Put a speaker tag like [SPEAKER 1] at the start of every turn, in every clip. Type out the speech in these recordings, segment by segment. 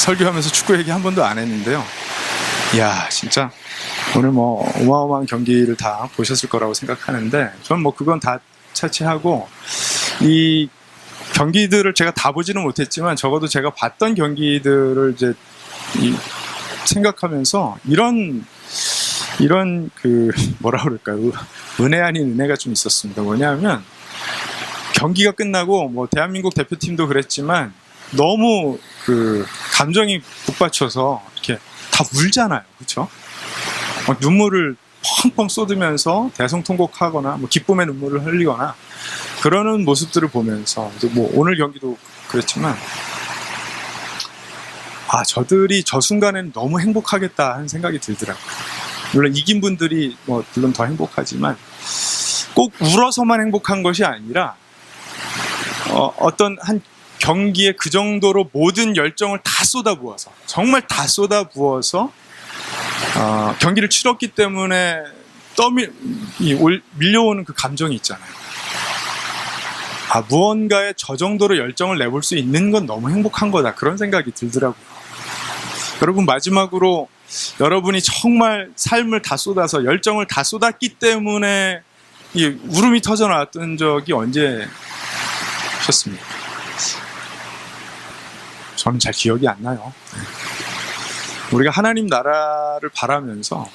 [SPEAKER 1] 설교하면서 축구 얘기 한 번도 안 했는데요. 이야, 진짜 오늘 뭐 어마어마한 경기를 다 보셨을 거라고 생각하는데, 저는 뭐 그건 다 차치하고 이 경기들을 제가 다 보지는 못했지만 적어도 제가 봤던 경기들을 이제 생각하면서 이런 그 뭐라 그럴까요? 은혜 아닌 은혜가 좀 있었습니다. 뭐냐면 경기가 끝나고 뭐 대한민국 대표팀도 그랬지만 너무 그 감정이 북받쳐서 이렇게 다 울잖아요, 그렇죠? 눈물을 펑펑 쏟으면서 대성통곡하거나 뭐 기쁨의 눈물을 흘리거나 그러는 모습들을 보면서 이제 뭐 오늘 경기도 그랬지만 저들이 저 순간에는 너무 행복하겠다 하는 생각이 들더라고요. 물론 이긴 분들이 뭐 물론 더 행복하지만 꼭 울어서만 행복한 것이 아니라 어떤 한 경기에 그 정도로 모든 열정을 다 쏟아부어서 정말 다 쏟아부어서 경기를 치렀기 때문에 밀려오는 그 감정이 있잖아요. 무언가에 저 정도로 열정을 내볼 수 있는 건 너무 행복한 거다, 그런 생각이 들더라고요. 여러분, 마지막으로 여러분이 정말 삶을 다 쏟아서 열정을 다 쏟았기 때문에 이 울음이 터져 나왔던 적이 언제셨습니까? 저는 잘 기억이 안 나요. 우리가 하나님 나라를 바라보면서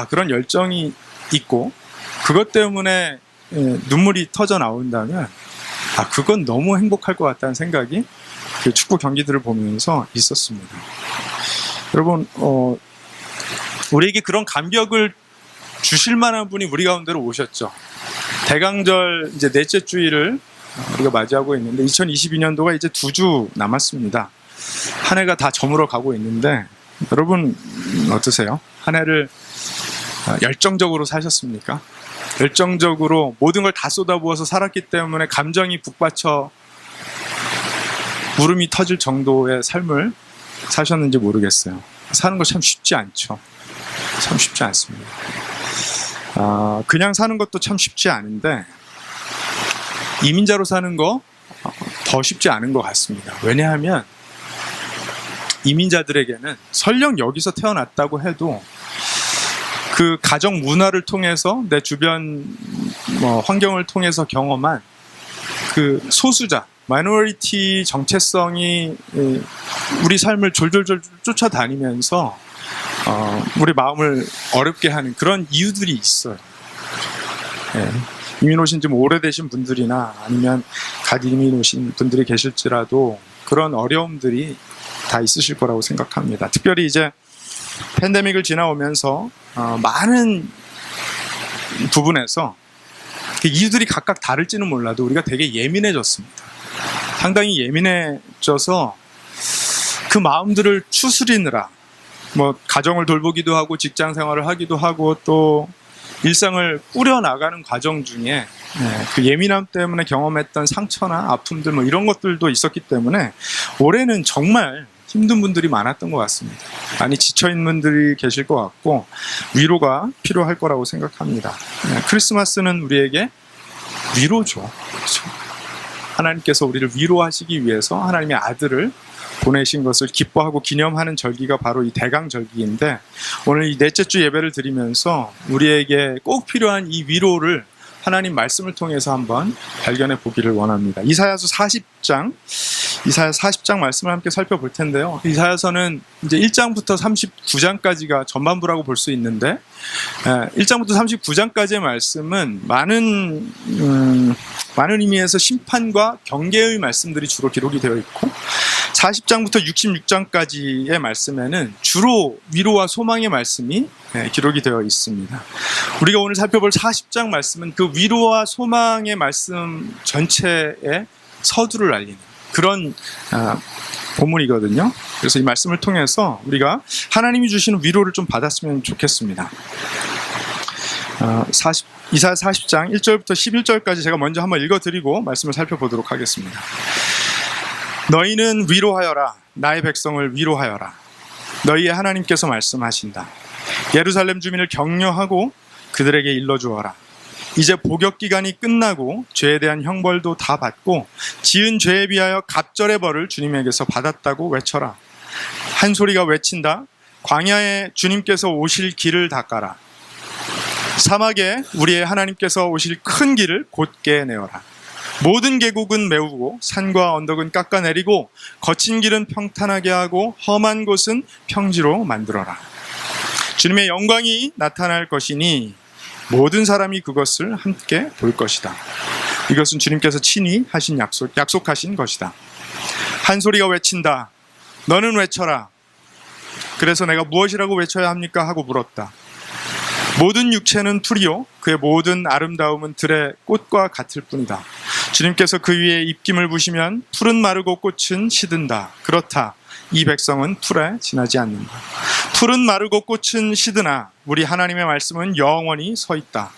[SPEAKER 1] 그런 열정이 있고 그것 때문에 눈물이 터져 나온다면 그건 너무 행복할 것 같다는 생각이 그 축구 경기들을 보면서 있었습니다. 여러분, 우리에게 그런 감격을 주실 만한 분이 우리 가운데로 오셨죠. 대강절 이제 넷째 주일을 우리가 맞이하고 있는데 2022년도가 이제 2주 남았습니다. 한 해가 다 저물어 가고 있는데 여러분 어떠세요? 한 해를 열정적으로 사셨습니까? 열정적으로 모든 걸 다 쏟아부어서 살았기 때문에 감정이 북받쳐 울음이 터질 정도의 삶을 사셨는지 모르겠어요. 사는 거 참 쉽지 않죠. 참 쉽지 않습니다. 그냥 사는 것도 참 쉽지 않은데 이민자로 사는 거 더 쉽지 않은 것 같습니다. 왜냐하면 이민자들에게는 설령 여기서 태어났다고 해도 그 가정 문화를 통해서 내 주변 환경을 통해서 경험한 그 소수자, 마이너리티 정체성이 우리 삶을 졸졸졸 쫓아다니면서 우리 마음을 어렵게 하는 그런 이유들이 있어요. 이민 오신 좀 오래되신 분들이나 아니면 갓 이민 오신 분들이 계실지라도 그런 어려움들이 다 있으실 거라고 생각합니다. 특별히 이제 팬데믹을 지나오면서 많은 부분에서 그 이유들이 각각 다를지는 몰라도 우리가 되게 예민해졌습니다. 상당히 예민해져서 그 마음들을 추스리느라 뭐 가정을 돌보기도 하고 직장 생활을 하기도 하고 또 일상을 꾸려나가는 과정 중에 그 예민함 때문에 경험했던 상처나 아픔들 뭐 이런 것들도 있었기 때문에 올해는 정말 힘든 분들이 많았던 것 같습니다. 많이 지쳐있는 분들이 계실 것 같고 위로가 필요할 거라고 생각합니다. 크리스마스는 우리에게 위로죠. 그렇죠? 하나님께서 우리를 위로하시기 위해서 하나님의 아들을 보내신 것을 기뻐하고 기념하는 절기가 바로 이 대강절기인데 오늘 이 넷째 주 예배를 드리면서 우리에게 꼭 필요한 이 위로를 하나님 말씀을 통해서 한번 발견해 보기를 원합니다. 이사야서 40장 말씀을 함께 살펴볼 텐데요. 이사야서는 이제 1장부터 39장까지가 전반부라고 볼 수 있는데 1장부터 39장까지의 말씀은 많은 의미에서 심판과 경계의 말씀들이 주로 기록이 되어 있고 40장부터 66장까지의 말씀에는 주로 위로와 소망의 말씀이 기록이 되어 있습니다. 우리가 오늘 살펴볼 40장 말씀은 그 위로와 소망의 말씀 전체의 서두를 알리는 그런 본문이거든요. 그래서 이 말씀을 통해서 우리가 하나님이 주시는 위로를 좀 받았으면 좋겠습니다. 이사야 40장 1절부터 11절까지 제가 먼저 한번 읽어드리고 말씀을 살펴보도록 하겠습니다. 너희는 위로하여라. 나의 백성을 위로하여라. 너희의 하나님께서 말씀하신다. 예루살렘 주민을 격려하고 그들에게 일러주어라. 이제 복역 기간이 끝나고 죄에 대한 형벌도 다 받고 지은 죄에 비하여 갑절의 벌을 주님에게서 받았다고 외쳐라. 한 소리가 외친다. 광야에 주님께서 오실 길을 닦아라. 사막에 우리의 하나님께서 오실 큰 길을 곧게 내어라. 모든 계곡은 메우고 산과 언덕은 깎아내리고 거친 길은 평탄하게 하고 험한 곳은 평지로 만들어라. 주님의 영광이 나타날 것이니 모든 사람이 그것을 함께 볼 것이다. 이것은 주님께서 친히 하신 약속하신 것이다. 한 소리가 외친다. 너는 외쳐라. 그래서 내가 무엇이라고 외쳐야 합니까? 하고 물었다. 모든 육체는 풀이요 그의 모든 아름다움은 들의 꽃과 같을 뿐이다. 주님께서 그 위에 입김을 부시면 풀은 마르고 꽃은 시든다. 그렇다. 이 백성은 풀에 지나지 않는다. 풀은 마르고 꽃은 시드나 우리 하나님의 말씀은 영원히 서 있다.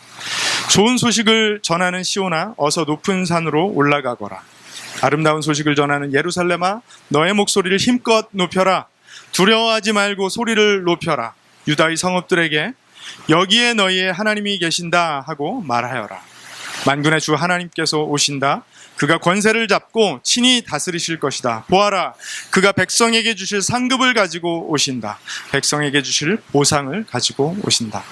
[SPEAKER 1] 좋은 소식을 전하는 시온아 어서 높은 산으로 올라가거라. 아름다운 소식을 전하는 예루살렘아 너의 목소리를 힘껏 높여라. 두려워하지 말고 소리를 높여라. 유다의 성읍들에게 여기에 너희의 하나님이 계신다 하고 말하여라. 만군의 주 하나님께서 오신다. 그가 권세를 잡고 친히 다스리실 것이다. 보아라, 그가 백성에게 주실 상급을 가지고 오신다. 백성에게 주실 보상을 가지고 오신다.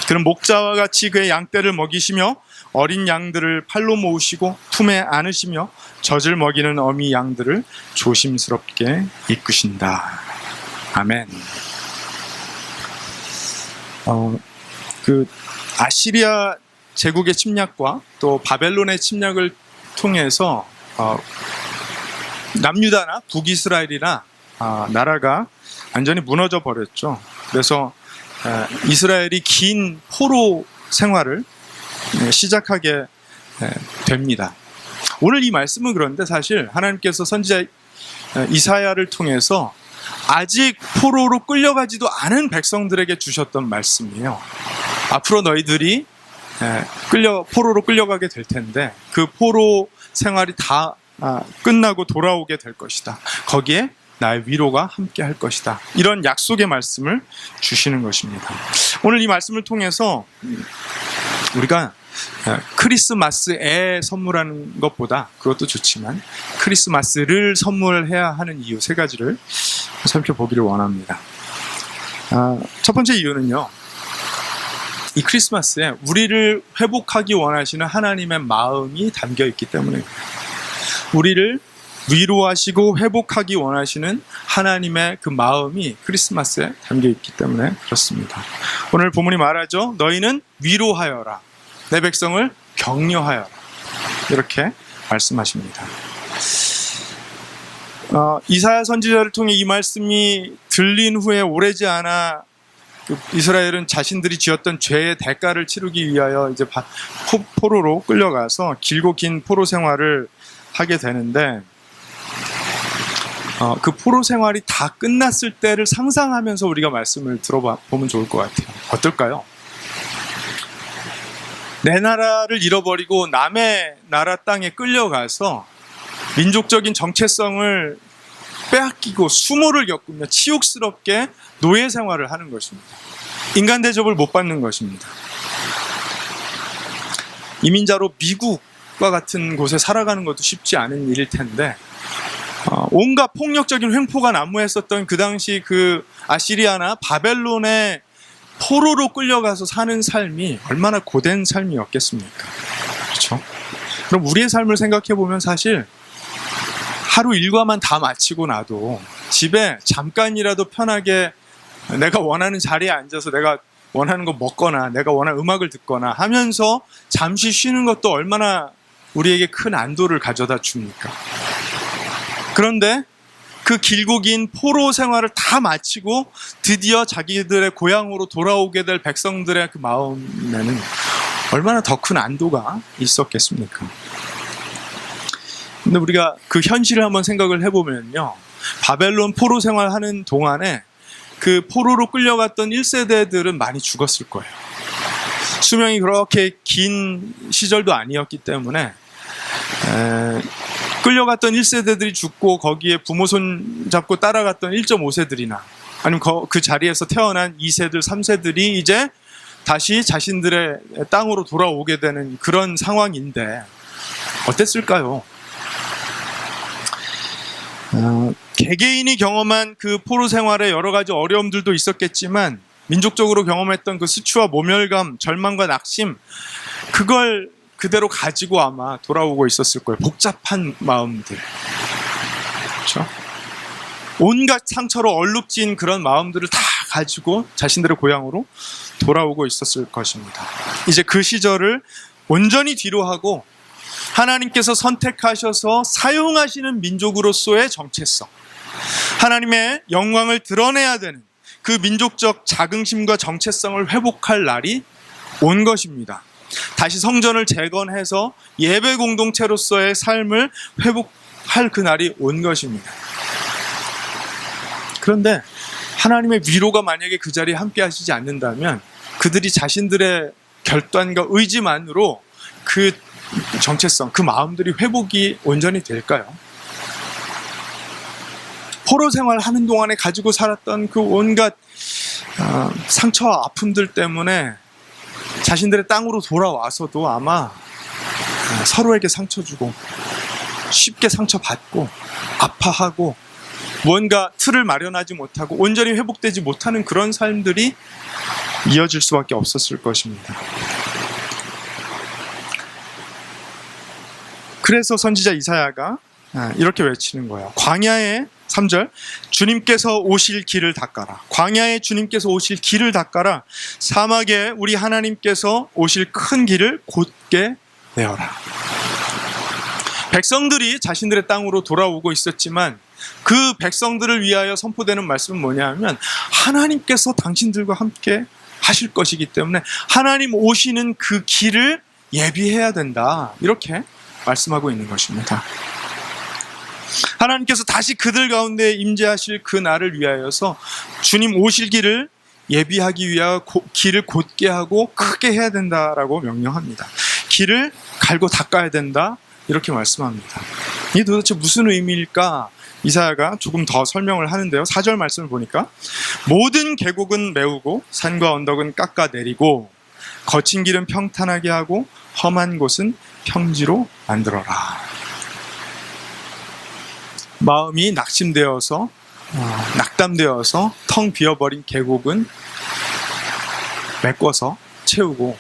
[SPEAKER 1] 그는 목자와 같이 그의 양떼를 먹이시며 어린 양들을 팔로 모으시고 품에 안으시며 젖을 먹이는 어미 양들을 조심스럽게 이끄신다. 아멘. 아시리아 제국의 침략과 또 바벨론의 침략을 통해서 남유다나 북이스라엘이나 나라가 완전히 무너져 버렸죠. 그래서 이스라엘이 긴 포로 생활을 시작하게 됩니다. 오늘 이 말씀은 그런데 사실 하나님께서 선지자 이사야를 통해서 아직 포로로 끌려가지도 않은 백성들에게 주셨던 말씀이에요. 앞으로 너희들이 포로로 끌려가게 될 텐데 그 포로 생활이 다 끝나고 돌아오게 될 것이다. 거기에 나의 위로가 함께 할 것이다. 이런 약속의 말씀을 주시는 것입니다. 오늘 이 말씀을 통해서 우리가 크리스마스에 선물하는 것보다 그것도 좋지만 크리스마스를 선물해야 하는 이유 세 가지를 살펴보기를 원합니다. 첫 번째 이유는요, 이 크리스마스에 우리를 회복하기 원하시는 하나님의 마음이 담겨 있기 때문에, 우리를 위로하시고 회복하기 원하시는 하나님의 그 마음이 크리스마스에 담겨 있기 때문에 그렇습니다. 오늘 본문이 말하죠. 너희는 위로하여라. 내 백성을 격려하여라. 이렇게 말씀하십니다. 이사야 선지자를 통해 이 말씀이 들린 후에 오래지 않아 이스라엘은 자신들이 지었던 죄의 대가를 치르기 위하여 이제 포로로 끌려가서 길고 긴 포로 생활을 하게 되는데, 그 포로 생활이 다 끝났을 때를 상상하면서 우리가 말씀을 들어보면 좋을 것 같아요. 어떨까요? 내 나라를 잃어버리고 남의 나라 땅에 끌려가서 민족적인 정체성을 빼앗기고 수모를 겪으며 치욕스럽게 노예 생활을 하는 것입니다. 인간 대접을 못 받는 것입니다. 이민자로 미국과 같은 곳에 살아가는 것도 쉽지 않은 일일 텐데, 온갖 폭력적인 횡포가 난무했었던 그 당시 그 아시리아나 바벨론의 포로로 끌려가서 사는 삶이 얼마나 고된 삶이었겠습니까? 그렇죠? 그럼 우리의 삶을 생각해 보면 사실 하루 일과만 다 마치고 나도 집에 잠깐이라도 편하게 내가 원하는 자리에 앉아서 내가 원하는 거 먹거나 내가 원하는 음악을 듣거나 하면서 잠시 쉬는 것도 얼마나 우리에게 큰 안도를 가져다 줍니까? 그런데 그 길고 긴 포로 생활을 다 마치고 드디어 자기들의 고향으로 돌아오게 될 백성들의 그 마음에는 얼마나 더 큰 안도가 있었겠습니까? 근데 우리가 그 현실을 한번 생각을 해보면요, 바벨론 포로 생활하는 동안에 그 포로로 끌려갔던 1세대들은 많이 죽었을 거예요. 수명이 그렇게 긴 시절도 아니었기 때문에 끌려갔던 1세대들이 죽고 거기에 부모 손 잡고 따라갔던 1.5세들이나 아니면 그 자리에서 태어난 2세들, 3세들이 이제 다시 자신들의 땅으로 돌아오게 되는 그런 상황인데 어땠을까요? 개개인이 경험한 그 포로 생활에 여러 가지 어려움들도 있었겠지만 민족적으로 경험했던 그 수치와 모멸감, 절망과 낙심, 그걸 그대로 가지고 아마 돌아오고 있었을 거예요. 복잡한 마음들. 그렇죠? 온갖 상처로 얼룩진 그런 마음들을 다 가지고 자신들의 고향으로 돌아오고 있었을 것입니다. 이제 그 시절을 온전히 뒤로 하고 하나님께서 선택하셔서 사용하시는 민족으로서의 정체성, 하나님의 영광을 드러내야 되는 그 민족적 자긍심과 정체성을 회복할 날이 온 것입니다. 다시 성전을 재건해서 예배 공동체로서의 삶을 회복할 그 날이 온 것입니다. 그런데 하나님의 위로가 만약에 그 자리에 함께 하시지 않는다면 그들이 자신들의 결단과 의지만으로 그 정체성, 그 마음들이 회복이 온전히 될까요? 포로 생활하는 동안에 가지고 살았던 그 온갖 상처와 아픔들 때문에 자신들의 땅으로 돌아와서도 아마 서로에게 상처 주고 쉽게 상처받고 아파하고 뭔가 틀을 마련하지 못하고 온전히 회복되지 못하는 그런 삶들이 이어질 수밖에 없었을 것입니다. 그래서 선지자 이사야가 이렇게 외치는 거예요. 광야에 3절, 주님께서 오실 길을 닦아라. 광야에 주님께서 오실 길을 닦아라. 사막에 우리 하나님께서 오실 큰 길을 곧게 내어라. 백성들이 자신들의 땅으로 돌아오고 있었지만 그 백성들을 위하여 선포되는 말씀은 뭐냐면 하나님께서 당신들과 함께 하실 것이기 때문에 하나님 오시는 그 길을 예비해야 된다. 이렇게 말씀하고 있는 것입니다. 하나님께서 다시 그들 가운데 임재하실 그 날을 위하여서 주님 오실 길을 예비하기 위하여 길을 곧게 하고 크게 해야 된다라고 명령합니다. 길을 갈고 닦아야 된다. 이렇게 말씀합니다. 이게 도대체 무슨 의미일까? 이사야가 조금 더 설명을 하는데요. 4절 말씀을 보니까 모든 계곡은 메우고 산과 언덕은 깎아내리고 거친 길은 평탄하게 하고 험한 곳은 평지로 만들어라. 마음이 낙심되어서 낙담되어서 텅 비어버린 계곡은 메꿔서 채우고,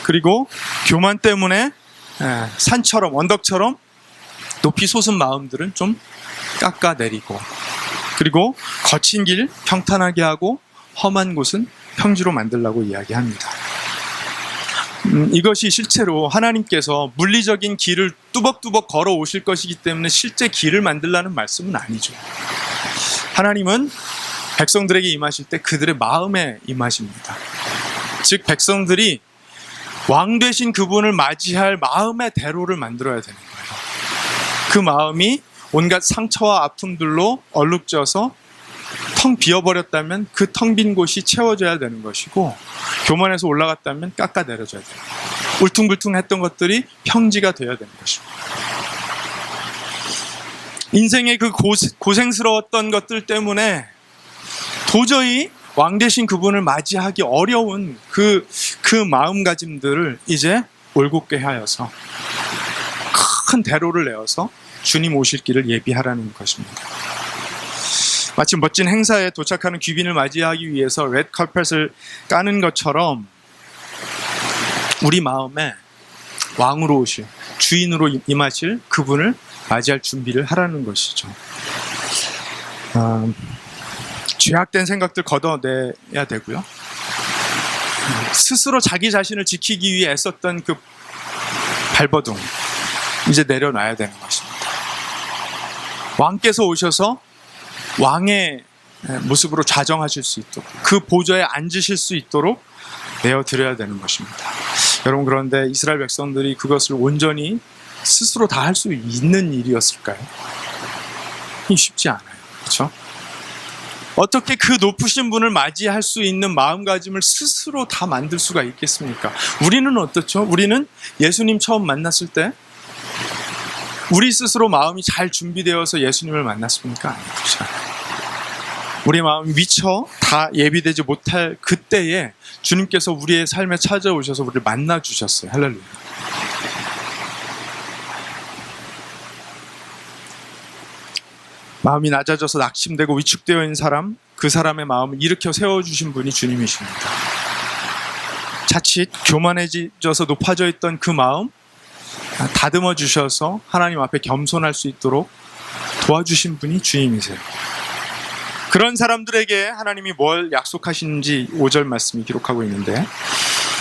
[SPEAKER 1] 그리고 교만 때문에 산처럼 언덕처럼 높이 솟은 마음들은 좀 깎아내리고, 그리고 거친 길 평탄하게 하고 험한 곳은 평지로 만들라고 이야기합니다. 이것이 실제로 하나님께서 물리적인 길을 뚜벅뚜벅 걸어 오실 것이기 때문에 실제 길을 만들라는 말씀은 아니죠. 하나님은 백성들에게 임하실 때 그들의 마음에 임하십니다. 즉 백성들이 왕 되신 그분을 맞이할 마음의 대로를 만들어야 되는 거예요. 그 마음이 온갖 상처와 아픔들로 얼룩져서 텅 비어버렸다면 그 텅 빈 곳이 채워져야 되는 것이고, 교만에서 올라갔다면 깎아내려져야 돼요. 울퉁불퉁했던 것들이 평지가 되어야 되는 것입니다. 인생의 그 고생스러웠던 것들 때문에 도저히 왕 되신 그분을 맞이하기 어려운 그 마음가짐들을 이제 올곧게 하여서 큰 대로를 내어서 주님 오실 길을 예비하라는 것입니다. 마치 멋진 행사에 도착하는 귀빈을 맞이하기 위해서 레드카펫을 까는 것처럼 우리 마음에 왕으로 오실, 주인으로 임하실 그분을 맞이할 준비를 하라는 것이죠. 죄악된 생각들 걷어내야 되고요. 스스로 자기 자신을 지키기 위해 애썼던 그 발버둥 이제 내려놔야 되는 것입니다. 왕께서 오셔서 왕의 모습으로 좌정하실 수 있도록, 그 보좌에 앉으실 수 있도록 내어드려야 되는 것입니다. 여러분, 그런데 이스라엘 백성들이 그것을 온전히 스스로 다 할 수 있는 일이었을까요? 쉽지 않아요. 그렇죠? 어떻게 그 높으신 분을 맞이할 수 있는 마음가짐을 스스로 다 만들 수가 있겠습니까? 우리는 어떻죠? 우리는 예수님 처음 만났을 때 우리 스스로 마음이 잘 준비되어서 예수님을 만났습니까? 아니요, 그렇지 않아요. 우리 마음이 미처 다 예비되지 못할 그때에 주님께서 우리의 삶에 찾아오셔서 우리를 만나주셨어요. 할렐루야. 마음이 낮아져서 낙심되고 위축되어 있는 사람, 그 사람의 마음을 일으켜 세워주신 분이 주님이십니다. 자칫 교만해져서 높아져 있던 그 마음 다듬어 주셔서 하나님 앞에 겸손할 수 있도록 도와주신 분이 주님이세요. 그런 사람들에게 하나님이 뭘 약속하시는지 5절 말씀이 기록하고 있는데,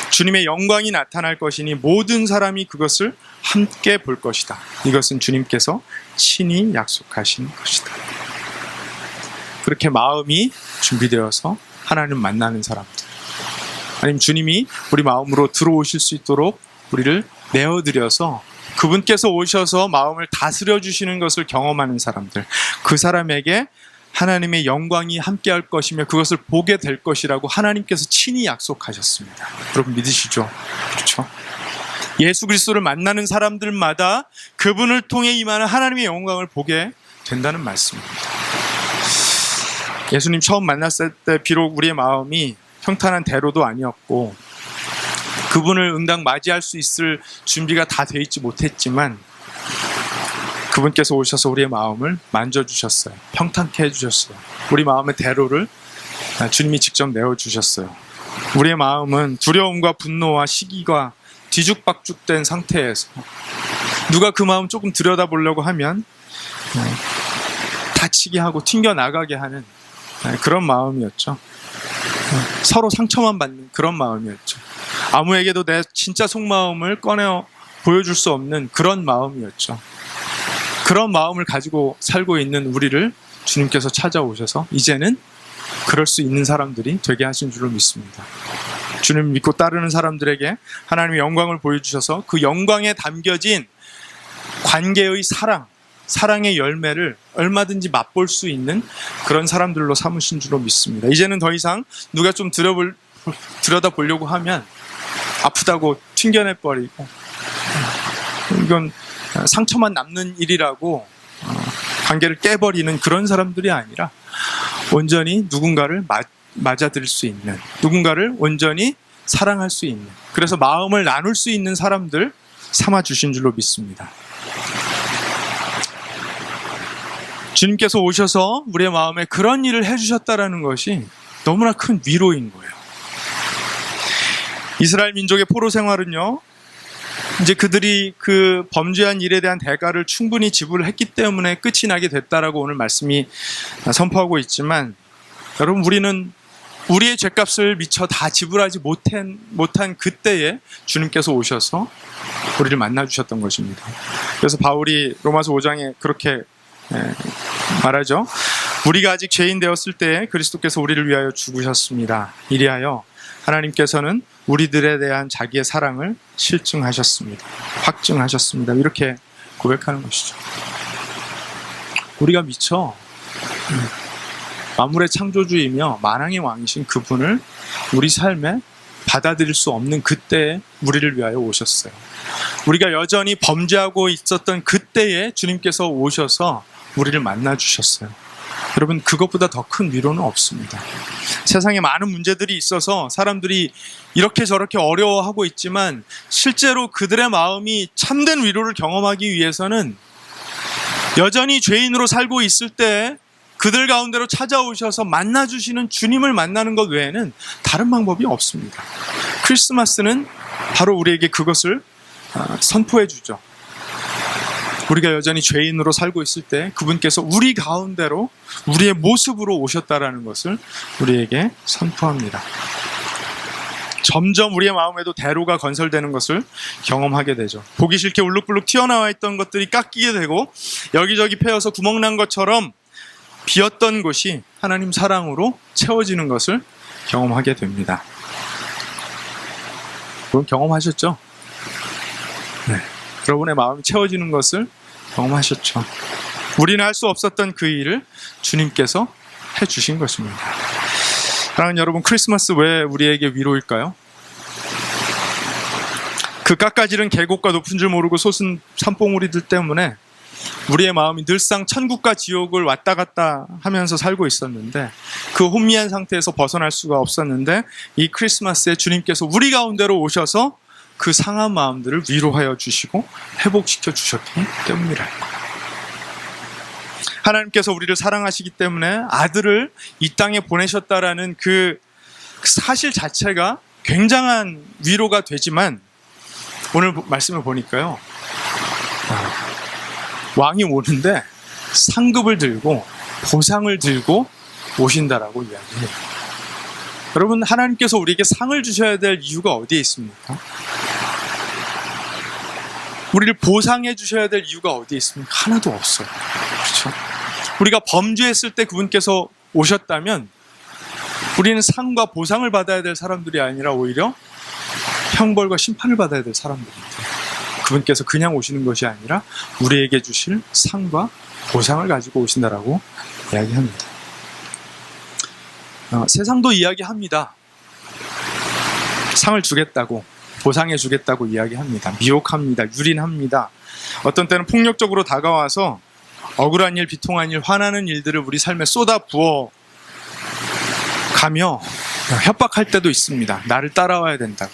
[SPEAKER 1] 주님의 영광이 나타날 것이니 모든 사람이 그것을 함께 볼 것이다. 이것은 주님께서 친히 약속하신 것이다. 그렇게 마음이 준비되어서 하나님 만나는 사람들, 아니면 주님이 우리 마음으로 들어오실 수 있도록 우리를 내어드려서 그분께서 오셔서 마음을 다스려 주시는 것을 경험하는 사람들, 그 사람에게 하나님의 영광이 함께할 것이며 그것을 보게 될 것이라고 하나님께서 친히 약속하셨습니다. 여러분 믿으시죠? 그렇죠? 예수 그리스도를 만나는 사람들마다 그분을 통해 임하는 하나님의 영광을 보게 된다는 말씀입니다. 예수님 처음 만났을 때 비록 우리의 마음이 평탄한 대로도 아니었고 그분을 응당 맞이할 수 있을 준비가 다 돼 있지 못했지만, 그분께서 오셔서 우리의 마음을 만져주셨어요. 평탄케 해주셨어요. 우리 마음의 대로를 주님이 직접 내어주셨어요. 우리의 마음은 두려움과 분노와 시기가 뒤죽박죽된 상태에서 누가 그 마음 조금 들여다보려고 하면 다치게 하고 튕겨나가게 하는 그런 마음이었죠. 서로 상처만 받는 그런 마음이었죠. 아무에게도 내 진짜 속마음을 꺼내 보여줄 수 없는 그런 마음이었죠. 그런 마음을 가지고 살고 있는 우리를 주님께서 찾아오셔서 이제는 그럴 수 있는 사람들이 되게 하신 줄로 믿습니다. 주님 믿고 따르는 사람들에게 하나님의 영광을 보여주셔서 그 영광에 담겨진 관계의 사랑의 열매를 얼마든지 맛볼 수 있는 그런 사람들로 삼으신 줄로 믿습니다. 이제는 더 이상 누가 좀 들여다보려고 하면 아프다고 튕겨내버리고 이건 상처만 남는 일이라고 관계를 깨버리는 그런 사람들이 아니라 온전히 누군가를 맞아들일 수 있는, 누군가를 온전히 사랑할 수 있는, 그래서 마음을 나눌 수 있는 사람들 삼아주신 줄로 믿습니다. 주님께서 오셔서 우리의 마음에 그런 일을 해주셨다는 것이 너무나 큰 위로인 거예요. 이스라엘 민족의 포로 생활은요, 이제 그들이 그 범죄한 일에 대한 대가를 충분히 지불을 했기 때문에 끝이 나게 됐다라고 오늘 말씀이 선포하고 있지만, 여러분 우리는 우리의 죄값을 미처 다 지불하지 못한 그때에 주님께서 오셔서 우리를 만나주셨던 것입니다. 그래서 바울이 로마서 5장에 그렇게 말하죠. 우리가 아직 죄인 되었을 때 그리스도께서 우리를 위하여 죽으셨습니다. 이리하여 하나님께서는 우리들에 대한 자기의 사랑을 실증하셨습니다. 확증하셨습니다. 이렇게 고백하는 것이죠. 우리가 미처 만물의 창조주이며 만왕의 왕이신 그분을 우리 삶에 받아들일 수 없는 그때에 우리를 위하여 오셨어요. 우리가 여전히 범죄하고 있었던 그때에 주님께서 오셔서 우리를 만나주셨어요. 여러분 그것보다 더 큰 위로는 없습니다. 세상에 많은 문제들이 있어서 사람들이 이렇게 저렇게 어려워하고 있지만 실제로 그들의 마음이 참된 위로를 경험하기 위해서는 여전히 죄인으로 살고 있을 때 그들 가운데로 찾아오셔서 만나주시는 주님을 만나는 것 외에는 다른 방법이 없습니다. 크리스마스는 바로 우리에게 그것을 선포해 주죠. 우리가 여전히 죄인으로 살고 있을 때 그분께서 우리 가운데로 우리의 모습으로 오셨다라는 것을 우리에게 선포합니다. 점점 우리의 마음에도 대로가 건설되는 것을 경험하게 되죠. 보기 싫게 울룩불룩 튀어나와 있던 것들이 깎이게 되고 여기저기 패여서 구멍난 것처럼 비었던 곳이 하나님 사랑으로 채워지는 것을 경험하게 됩니다. 그건 경험하셨죠? 네. 여러분의 마음이 채워지는 것을 경험하셨죠. 우리는 할 수 없었던 그 일을 주님께서 해주신 것입니다. 사랑하는 여러분, 크리스마스 왜 우리에게 위로일까요? 그 깎아지른 계곡과 높은 줄 모르고 솟은 산봉우리들 때문에 우리의 마음이 늘상 천국과 지옥을 왔다 갔다 하면서 살고 있었는데 그 혼미한 상태에서 벗어날 수가 없었는데 이 크리스마스에 주님께서 우리 가운데로 오셔서 그 상한 마음들을 위로하여 주시고 회복시켜 주셨기 때문이랄 거예요. 하나님께서 우리를 사랑하시기 때문에 아들을 이 땅에 보내셨다라는 그 사실 자체가 굉장한 위로가 되지만, 오늘 말씀을 보니까요, 왕이 오는데 상급을 들고 보상을 들고 오신다라고 이야기해요. 여러분, 하나님께서 우리에게 상을 주셔야 될 이유가 어디에 있습니까? 우리를 보상해 주셔야 될 이유가 어디에 있습니까? 하나도 없어요. 그렇죠? 우리가 범죄했을 때 그분께서 오셨다면 우리는 상과 보상을 받아야 될 사람들이 아니라 오히려 형벌과 심판을 받아야 될 사람들인데, 그분께서 그냥 오시는 것이 아니라 우리에게 주실 상과 보상을 가지고 오신다라고 이야기합니다. 세상도 이야기합니다. 상을 주겠다고, 보상해 주겠다고 이야기합니다. 미혹합니다. 유린합니다. 어떤 때는 폭력적으로 다가와서 억울한 일, 비통한 일, 화나는 일들을 우리 삶에 쏟아 부어 가며 협박할 때도 있습니다. 나를 따라와야 된다고,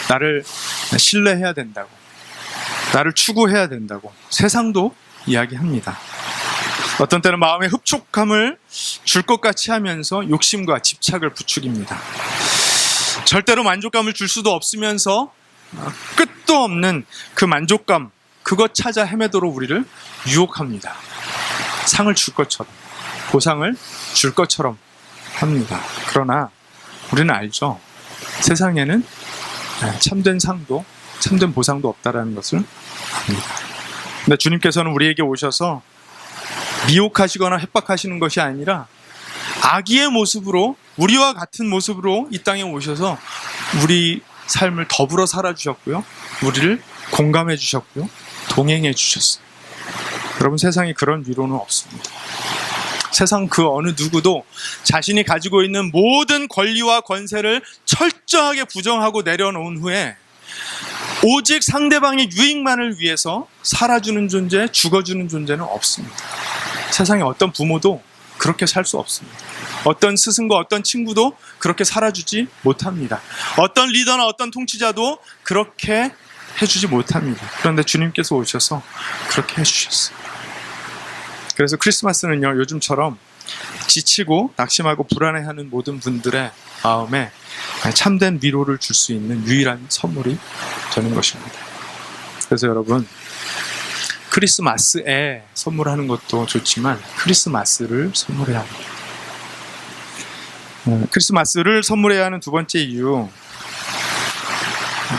[SPEAKER 1] 나를 신뢰해야 된다고, 나를 추구해야 된다고 세상도 이야기합니다. 어떤 때는 마음의 흡족함을 줄 것 같이 하면서 욕심과 집착을 부추깁니다. 절대로 만족감을 줄 수도 없으면서 끝도 없는 그 만족감, 그것 찾아 헤매도록 우리를 유혹합니다. 상을 줄 것처럼, 보상을 줄 것처럼 합니다. 그러나 우리는 알죠. 세상에는 참된 상도 참된 보상도 없다라는 것을 압니다. 근데 주님께서는 우리에게 오셔서 미혹하시거나 협박하시는 것이 아니라 아기의 모습으로, 우리와 같은 모습으로 이 땅에 오셔서 우리 삶을 더불어 살아주셨고요, 우리를 공감해 주셨고요, 동행해 주셨어요. 여러분, 세상에 그런 위로는 없습니다. 세상 그 어느 누구도 자신이 가지고 있는 모든 권리와 권세를 철저하게 부정하고 내려놓은 후에 오직 상대방의 유익만을 위해서 살아주는 존재, 죽어주는 존재는 없습니다. 세상에 어떤 부모도 그렇게 살 수 없습니다. 어떤 스승과 어떤 친구도 그렇게 살아주지 못합니다. 어떤 리더나 어떤 통치자도 그렇게 해주지 못합니다. 그런데 주님께서 오셔서 그렇게 해주셨어요. 그래서 크리스마스는요, 요즘처럼 지치고 낙심하고 불안해하는 모든 분들의 마음에 참된 위로를 줄 수 있는 유일한 선물이 되는 것입니다. 그래서 여러분, 크리스마스에 선물하는 것도 좋지만 크리스마스를 선물해야 합니다. 크리스마스를 선물해야 하는 두 번째 이유,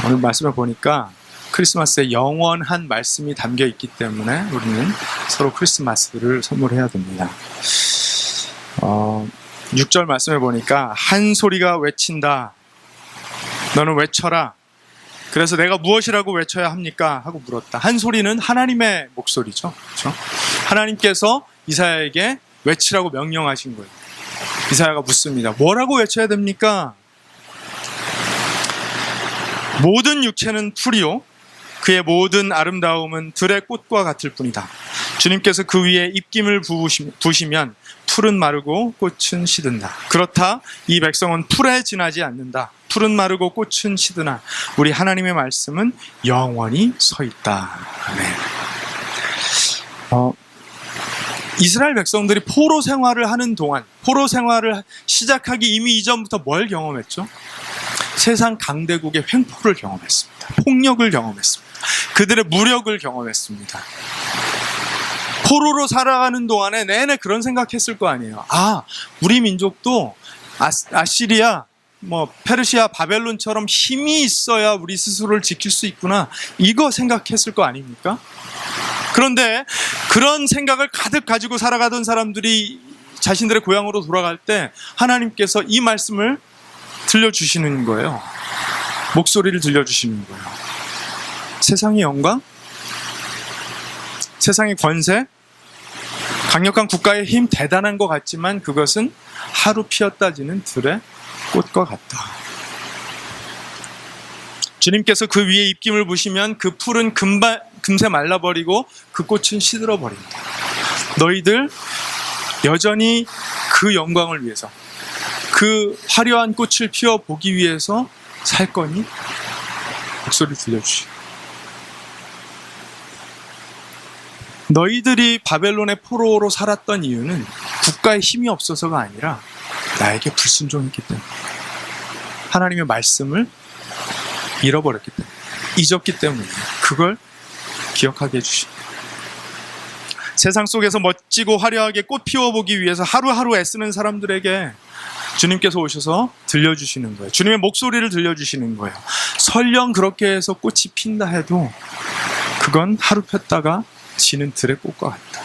[SPEAKER 1] 오늘 말씀을 보니까 크리스마스에 영원한 말씀이 담겨 있기 때문에 우리는 서로 크리스마스를 선물해야 됩니다. 6절 말씀을 보니까 한 소리가 외친다. 너는 외쳐라. 그래서 내가 무엇이라고 외쳐야 합니까? 하고 물었다. 한 소리는 하나님의 목소리죠. 그렇죠? 하나님께서 이사야에게 외치라고 명령하신 거예요. 이사야가 묻습니다. 뭐라고 외쳐야 됩니까? 모든 육체는 풀이요, 그의 모든 아름다움은 들의 꽃과 같을 뿐이다. 주님께서 그 위에 입김을 부으시면 풀은 마르고 꽃은 시든다. 그렇다, 이 백성은 풀에 지나지 않는다. 풀은 마르고 꽃은 시드나 우리 하나님의 말씀은 영원히 서 있다. 아멘. 이스라엘 백성들이 포로 생활을 하는 동안, 포로 생활을 시작하기 이미 이전부터 뭘 경험했죠? 세상 강대국의 횡포를 경험했습니다. 폭력을 경험했습니다. 그들의 무력을 경험했습니다. 포로로 살아가는 동안에 내내 그런 생각했을 거 아니에요. 아, 우리 민족도 아시리아, 페르시아, 바벨론처럼 힘이 있어야 우리 스스로를 지킬 수 있구나, 이거 생각했을 거 아닙니까? 그런데 그런 생각을 가득 가지고 살아가던 사람들이 자신들의 고향으로 돌아갈 때 하나님께서 이 말씀을 들려주시는 거예요. 목소리를 들려주시는 거예요. 세상의 영광, 세상의 권세, 강력한 국가의 힘, 대단한 것 같지만 그것은 하루 피었다 지는 들의 꽃과 같다. 주님께서 그 위에 입김을 부시면 그 풀은 금세 말라버리고 그 꽃은 시들어버린다. 너희들 여전히 그 영광을 위해서, 그 화려한 꽃을 피워보기 위해서 살 거니? 목소리 들려주시고, 너희들이 바벨론의 포로로 살았던 이유는 국가에 힘이 없어서가 아니라 나에게 불순종했기 때문에, 하나님의 말씀을 잃어버렸기 때문에, 잊었기 때문에, 그걸 기억하게 해주십니다. 세상 속에서 멋지고 화려하게 꽃 피워보기 위해서 하루하루 애쓰는 사람들에게 주님께서 오셔서 들려주시는 거예요. 주님의 목소리를 들려주시는 거예요. 설령 그렇게 해서 꽃이 핀다 해도 그건 하루 폈다가 지는 들의 꽃과 같다.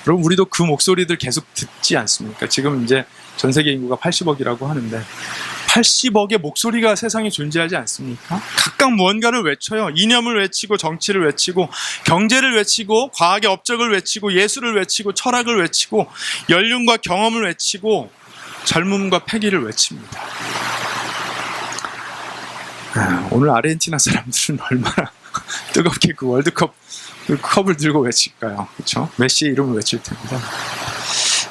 [SPEAKER 1] 여러분, 우리도 그 목소리들 계속 듣지 않습니까? 지금 이제 전 세계 인구가 80억이라고 하는데 80억의 목소리가 세상에 존재하지 않습니까? 각각 무언가를 외쳐요. 이념을 외치고, 정치를 외치고, 경제를 외치고, 과학의 업적을 외치고, 예술을 외치고, 철학을 외치고, 연륜과 경험을 외치고, 젊음과 패기를 외칩니다. 오늘 아르헨티나 사람들은 얼마나 뜨겁게 그 월드컵 그 컵을 들고 외칠까요? 그렇죠? 메시의 이름을 외칠 텐데,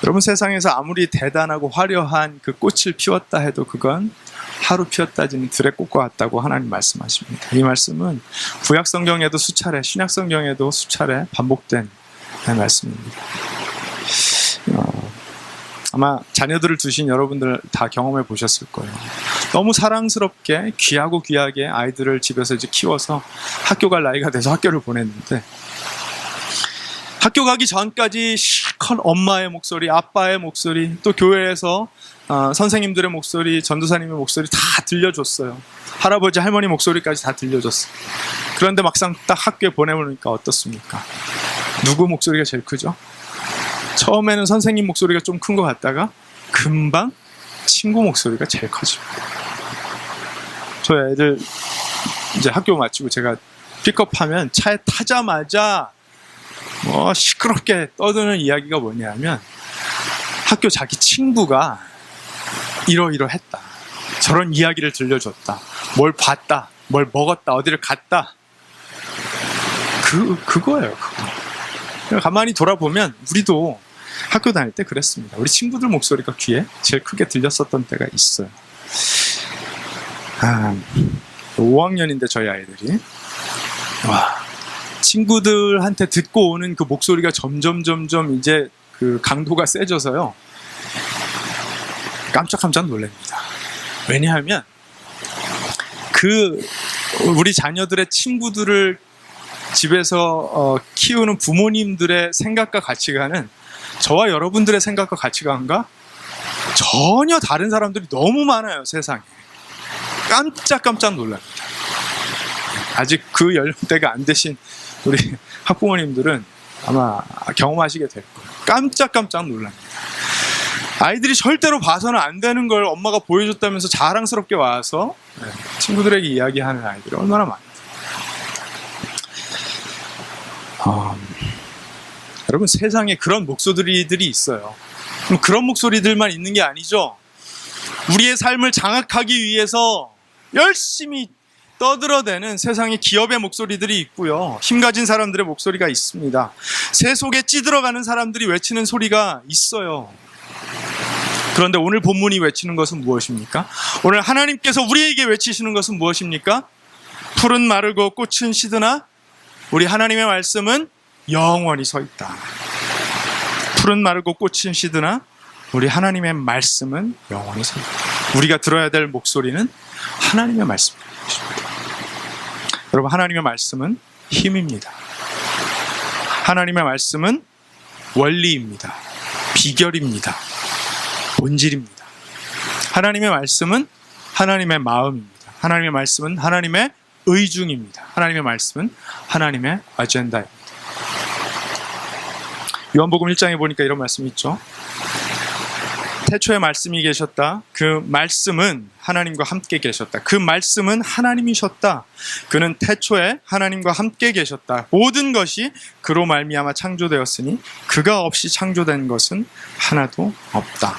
[SPEAKER 1] 여러분, 세상에서 아무리 대단하고 화려한 그 꽃을 피웠다 해도 그건 하루 피었다 지는 들의 꽃과 같다고 하나님 말씀하십니다. 이 말씀은 구약 성경에도 수차례, 신약 성경에도 수차례 반복된 말씀입니다. 아마 자녀들을 두신 여러분들 다 경험해 보셨을 거예요. 너무 사랑스럽게 귀하고 귀하게 아이들을 집에서 이제 키워서 학교 갈 나이가 돼서 학교를 보냈는데, 학교 가기 전까지 실컷 엄마의 목소리, 아빠의 목소리, 또 교회에서 선생님들의 목소리, 전도사님의 목소리 다 들려줬어요. 할아버지, 할머니 목소리까지 다 들려줬어요. 그런데 막상 딱 학교에 보내보니까 어떻습니까? 누구 목소리가 제일 크죠? 처음에는 선생님 목소리가 좀 큰 것 같다가 금방 친구 목소리가 제일 커집니다. 저희 애들 이제 학교 마치고 제가 픽업하면 차에 타자마자 시끄럽게 떠드는 이야기가 뭐냐면, 학교 자기 친구가 이러이러했다, 저런 이야기를 들려줬다, 뭘 봤다, 뭘 먹었다, 어디를 갔다, 그거예요. 그거. 가만히 돌아보면 우리도 학교 다닐 때 그랬습니다. 우리 친구들 목소리가 귀에 제일 크게 들렸었던 때가 있어요. 5학년인데 저희 아이들이, 친구들한테 듣고 오는 그 목소리가 점점 이제 그 강도가 세져서요, 깜짝깜짝 놀랍니다. 왜냐하면 우리 자녀들의 친구들을 집에서 키우는 부모님들의 생각과 가치관은 저와 여러분들의 생각과 가치관과 전혀 다른 사람들이 너무 많아요, 세상에. 깜짝깜짝 놀랍니다. 아직 그 연령대가 안 되신 우리 학부모님들은 아마 경험하시게 될 거예요. 깜짝깜짝 놀랍니다. 아이들이 절대로 봐서는 안 되는 걸 엄마가 보여줬다면서 자랑스럽게 와서 친구들에게 이야기하는 아이들이 얼마나 많아요. 여러분, 세상에 그런 목소리들이 있어요. 그럼 그런 목소리들만 있는 게 아니죠. 우리의 삶을 장악하기 위해서 열심히 떠들어대는 세상의 기업의 목소리들이 있고요, 힘가진 사람들의 목소리가 있습니다. 새 속에 찌들어가는 사람들이 외치는 소리가 있어요. 그런데 오늘 본문이 외치는 것은 무엇입니까? 오늘 하나님께서 우리에게 외치시는 것은 무엇입니까? 풀은 마르고 꽃은 시드나 우리 하나님의 말씀은 영원히 서 있다. 풀은 마르고 꽃은 시드나 우리 하나님의 말씀은 영원히 서 있다. 우리가 들어야 될 목소리는 하나님의 말씀입니다. 여러분, 하나님의 말씀은 힘입니다. 하나님의 말씀은 원리입니다. 비결입니다. 본질입니다. 하나님의 말씀은 하나님의 마음입니다. 하나님의 말씀은 하나님의 의중입니다. 하나님의 말씀은 하나님의 아젠다입니다. 요한복음 1장에 보니까 이런 말씀이 있죠. 태초에 말씀이 계셨다. 그 말씀은 하나님과 함께 계셨다. 그 말씀은 하나님이셨다. 그는 태초에 하나님과 함께 계셨다. 모든 것이 그로 말미암아 창조되었으니 그가 없이 창조된 것은 하나도 없다.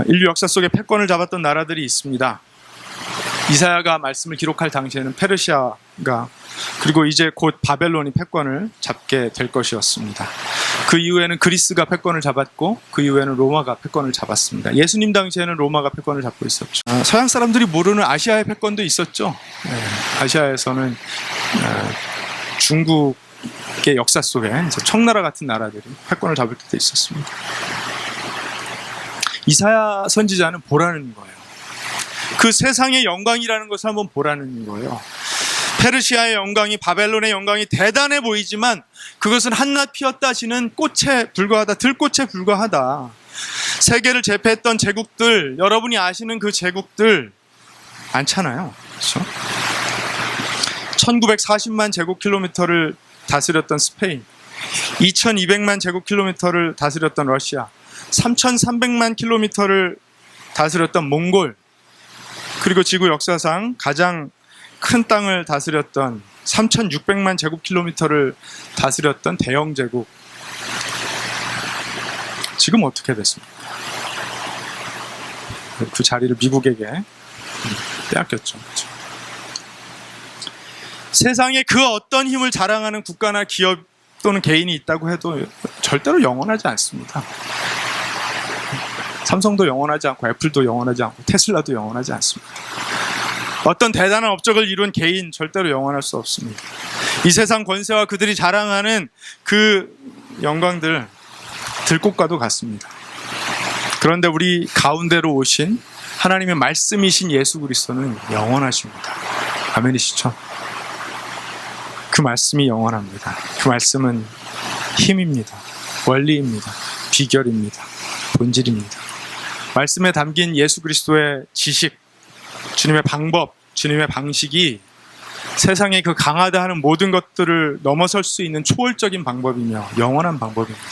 [SPEAKER 1] 인류 역사 속에 패권을 잡았던 나라들이 있습니다. 이사야가 말씀을 기록할 당시에는 페르시아가, 그리고 이제 곧 바벨론이 패권을 잡게 될 것이었습니다. 그 이후에는 그리스가 패권을 잡았고 그 이후에는 로마가 패권을 잡았습니다. 예수님 당시에는 로마가 패권을 잡고 있었죠. 서양 사람들이 모르는 아시아의 패권도 있었죠. 아시아에서는 중국의 역사 속에 청나라 같은 나라들이 패권을 잡을 때도 있었습니다. 이사야 선지자는 보라는 거예요. 그 세상의 영광이라는 것을 한번 보라는 거예요. 페르시아의 영광이, 바벨론의 영광이 대단해 보이지만 그것은 한낱 피었다 지는 꽃에 불과하다, 들꽃에 불과하다. 세계를 제패했던 제국들, 여러분이 아시는 그 제국들 많잖아요. 그렇죠? 1940만 제곱킬로미터를 다스렸던 스페인, 2200만 제곱킬로미터를 다스렸던 러시아, 3300만 킬로미터를 다스렸던 몽골, 그리고 지구 역사상 가장 큰 땅을 다스렸던 3600만 제곱킬로미터를 다스렸던 대영 제국. 지금 어떻게 됐습니까? 그 자리를 미국에게 빼앗겼죠. 그렇죠? 세상에 그 어떤 힘을 자랑하는 국가나 기업 또는 개인이 있다고 해도 절대로 영원하지 않습니다. 삼성도 영원하지 않고 애플도 영원하지 않고 테슬라도 영원하지 않습니다. 어떤 대단한 업적을 이룬 개인 절대로 영원할 수 없습니다. 이 세상 권세와 그들이 자랑하는 그 영광들 들꽃과도 같습니다. 그런데 우리 가운데로 오신 하나님의 말씀이신 예수 그리스도는 영원하십니다. 아멘이시죠? 그 말씀이 영원합니다. 그 말씀은 힘입니다. 원리입니다. 비결입니다. 본질입니다. 말씀에 담긴 예수 그리스도의 지식, 주님의 방법, 주님의 방식이 세상의 그 강하다 하는 모든 것들을 넘어설 수 있는 초월적인 방법이며 영원한 방법입니다.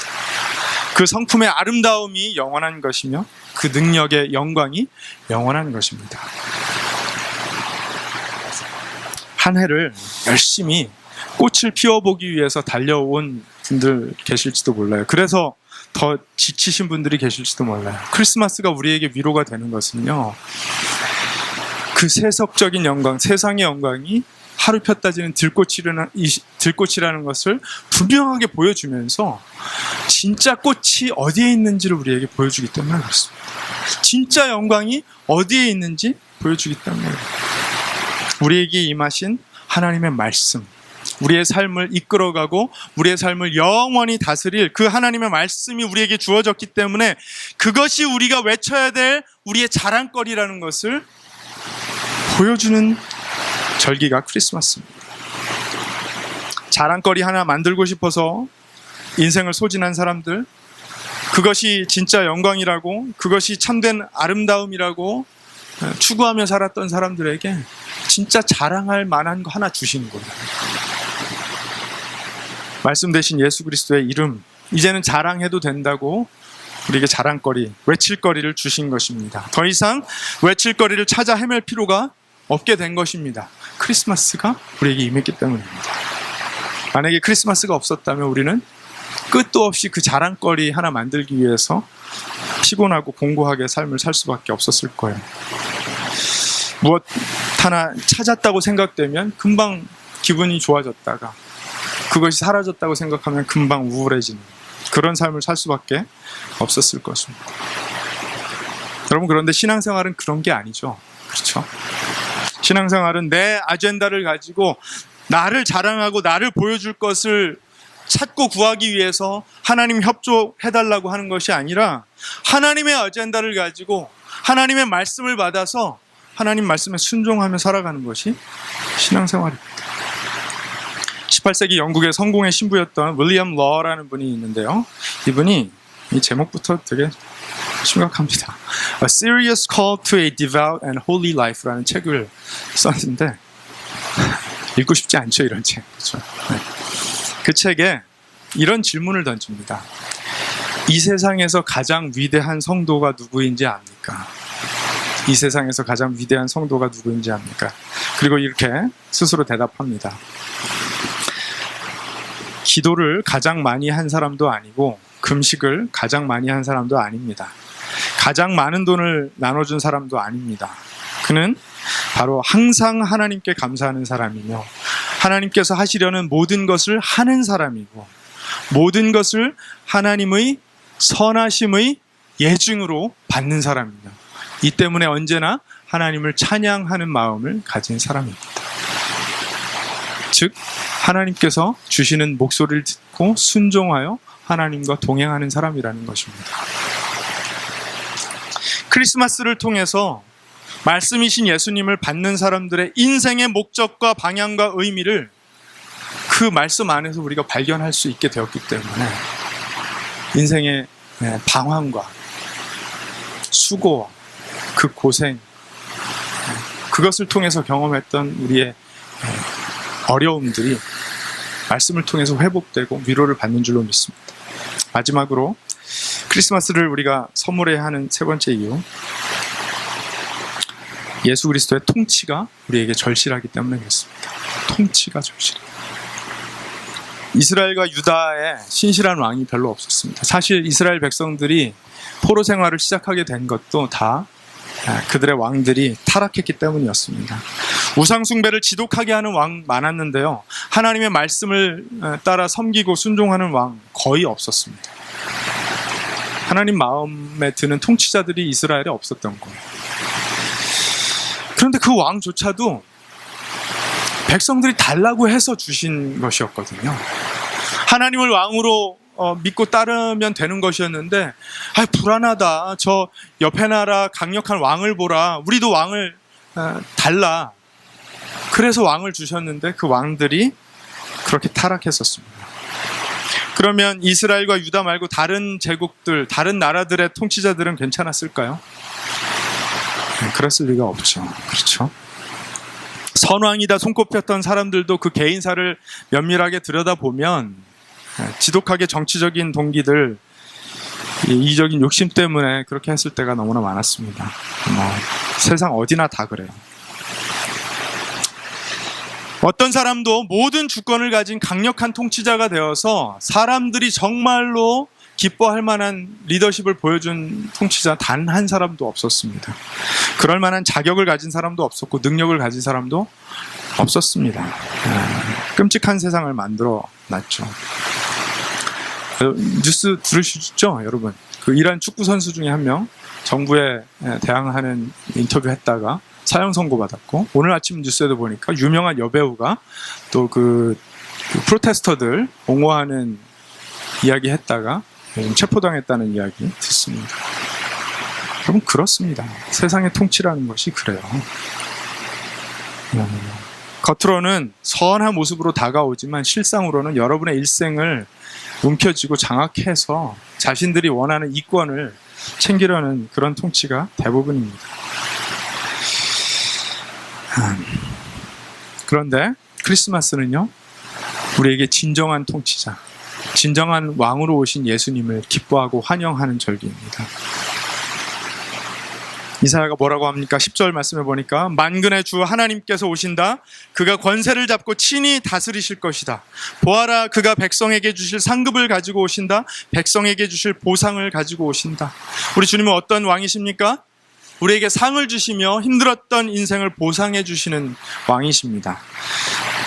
[SPEAKER 1] 그 성품의 아름다움이 영원한 것이며 그 능력의 영광이 영원한 것입니다. 한 해를 열심히 꽃을 피워보기 위해서 달려온 분들 계실지도 몰라요. 그래서 더 지치신 분들이 계실지도 몰라요. 크리스마스가 우리에게 위로가 되는 것은요, 그 세속적인 영광, 세상의 영광이 하루 폈다 지는 들꽃이라는 것을 분명하게 보여주면서 진짜 꽃이 어디에 있는지를 우리에게 보여주기 때문에 그렇습니다. 진짜 영광이 어디에 있는지 보여주기 때문에 우리에게 임하신 하나님의 말씀, 우리의 삶을 이끌어가고 우리의 삶을 영원히 다스릴 그 하나님의 말씀이 우리에게 주어졌기 때문에 그것이 우리가 외쳐야 될 우리의 자랑거리라는 것을 보여주는 절기가 크리스마스입니다. 자랑거리 하나 만들고 싶어서 인생을 소진한 사람들, 그것이 진짜 영광이라고, 그것이 참된 아름다움이라고 추구하며 살았던 사람들에게 진짜 자랑할 만한 거 하나 주시는 거예요. 말씀 대신 예수 그리스도의 이름, 이제는 자랑해도 된다고 우리에게 자랑거리, 외칠거리를 주신 것입니다. 더 이상 외칠거리를 찾아 헤맬 필요가 없게 된 것입니다. 크리스마스가 우리에게 임했기 때문입니다. 만약에 크리스마스가 없었다면 우리는 끝도 없이 그 자랑거리 하나 만들기 위해서 피곤하고 공고하게 삶을 살 수밖에 없었을 거예요. 무엇 하나 찾았다고 생각되면 금방 기분이 좋아졌다가 그것이 사라졌다고 생각하면 금방 우울해지는 그런 삶을 살 수밖에 없었을 것입니다. 여러분, 그런데 신앙생활은 그런 게 아니죠. 그렇죠? 신앙생활은 내 아젠다를 가지고 나를 자랑하고 나를 보여줄 것을 찾고 구하기 위해서 하나님 협조해달라고 하는 것이 아니라 하나님의 아젠다를 가지고 하나님의 말씀을 받아서 하나님 말씀에 순종하며 살아가는 것이 신앙생활입니다. 18세기 영국의 성공의 신부였던 윌리엄 러라는 분이 있는데요. 이분이 이 제목부터 되게 심각합니다. A Serious Call to a Devout and Holy Life라는 책을 썼는데 읽고 싶지 않죠, 이런 책. 그렇죠? 네. 그 책에 이런 질문을 던집니다. 이 세상에서 가장 위대한 성도가 누구인지 압니까? 이 세상에서 가장 위대한 성도가 누구인지 압니까? 그리고 이렇게 스스로 대답합니다. 기도를 가장 많이 한 사람도 아니고 금식을 가장 많이 한 사람도 아닙니다. 가장 많은 돈을 나눠준 사람도 아닙니다. 그는 바로 항상 하나님께 감사하는 사람이며 하나님께서 하시려는 모든 것을 하는 사람이고 모든 것을 하나님의 선하심의 예증으로 받는 사람입니다. 이 때문에 언제나 하나님을 찬양하는 마음을 가진 사람입니다. 즉 하나님께서 주시는 목소리를 듣고 순종하여 하나님과 동행하는 사람이라는 것입니다. 크리스마스를 통해서 말씀이신 예수님을 받는 사람들의 인생의 목적과 방향과 의미를 그 말씀 안에서 우리가 발견할 수 있게 되었기 때문에 인생의 방황과 수고와 그 고생, 그것을 통해서 경험했던 우리의 어려움들이 말씀을 통해서 회복되고 위로를 받는 줄로 믿습니다. 마지막으로 크리스마스를 우리가 선물해야 하는 세 번째 이유, 예수 그리스도의 통치가 우리에게 절실하기 때문에 그렇습니다. 통치가 절실해요. 이스라엘과 유다에 신실한 왕이 별로 없었습니다. 사실 이스라엘 백성들이 포로 생활을 시작하게 된 것도 다 그들의 왕들이 타락했기 때문이었습니다. 우상 숭배를 지독하게 하는 왕 많았는데요, 하나님의 말씀을 따라 섬기고 순종하는 왕 거의 없었습니다. 하나님 마음에 드는 통치자들이 이스라엘에 없었던 거예요. 그런데 그 왕조차도 백성들이 달라고 해서 주신 것이었거든요. 하나님을 왕으로 믿고 따르면 되는 것이었는데, 불안하다, 저 옆에 나라 강력한 왕을 보라, 우리도 왕을 달라, 그래서 왕을 주셨는데 그 왕들이 그렇게 타락했었습니다. 그러면 이스라엘과 유다 말고 다른 제국들, 다른 나라들의 통치자들은 괜찮았을까요? 그랬을 리가 없죠. 그렇죠? 선왕이다 손꼽혔던 사람들도 그 개인사를 면밀하게 들여다보면 지독하게 정치적인 동기들, 이기적인 욕심 때문에 그렇게 했을 때가 너무나 많았습니다. 세상 어디나 다 그래요. 어떤 사람도 모든 주권을 가진 강력한 통치자가 되어서 사람들이 정말로 기뻐할 만한 리더십을 보여준 통치자 단 한 사람도 없었습니다. 그럴 만한 자격을 가진 사람도 없었고 능력을 가진 사람도 없었습니다. 끔찍한 세상을 만들어 놨죠. 뉴스 들으시죠, 여러분? 그 이란 축구 선수 중에 한 명 정부에 대항하는 인터뷰 했다가 사형 선고받았고, 오늘 아침 뉴스에도 보니까 유명한 여배우가 또 그 프로테스터들 옹호하는 이야기 했다가 체포당했다는 이야기 듣습니다. 여러분, 그렇습니다. 세상의 통치라는 것이 그래요. 겉으로는 선한 모습으로 다가오지만 실상으로는 여러분의 일생을 움켜쥐고 장악해서 자신들이 원하는 이권을 챙기려는 그런 통치가 대부분입니다. 그런데 크리스마스는요, 우리에게 진정한 통치자, 진정한 왕으로 오신 예수님을 기뻐하고 환영하는 절기입니다. 이사야가 뭐라고 합니까? 10절 말씀해 보니까 만군의 주 하나님께서 오신다. 그가 권세를 잡고 친히 다스리실 것이다. 보아라, 그가 백성에게 주실 상급을 가지고 오신다. 백성에게 주실 보상을 가지고 오신다. 우리 주님은 어떤 왕이십니까? 우리에게 상을 주시며 힘들었던 인생을 보상해 주시는 왕이십니다.